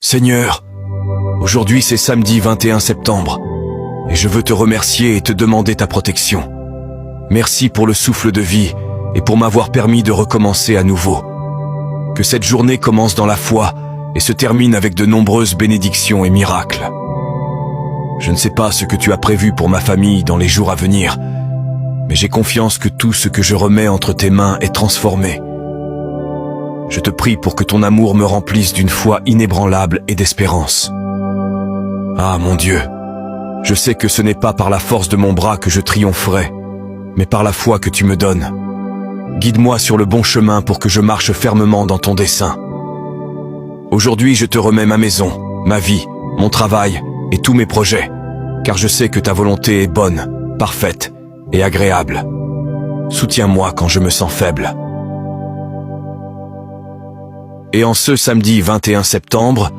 Seigneur, aujourd'hui c'est samedi 21 septembre, et je veux te remercier et te demander ta protection. Merci pour le souffle de vie et pour m'avoir permis de recommencer à nouveau. Que cette journée commence dans la foi et se termine avec de nombreuses bénédictions et miracles. Je ne sais pas ce que tu as prévu pour ma famille dans les jours à venir, mais j'ai confiance que tout ce que je remets entre tes mains est transformé. Je te prie pour que ton amour me remplisse d'une foi inébranlable et d'espérance. Ah mon Dieu, je sais que ce n'est pas par la force de mon bras que je triompherai, mais par la foi que tu me donnes. Guide-moi sur le bon chemin pour que je marche fermement dans ton dessein. Aujourd'hui, je te remets ma maison, ma vie, mon travail et tous mes projets, car je sais que ta volonté est bonne, parfaite et agréable. Soutiens-moi quand je me sens faible. Et en ce samedi 21 septembre,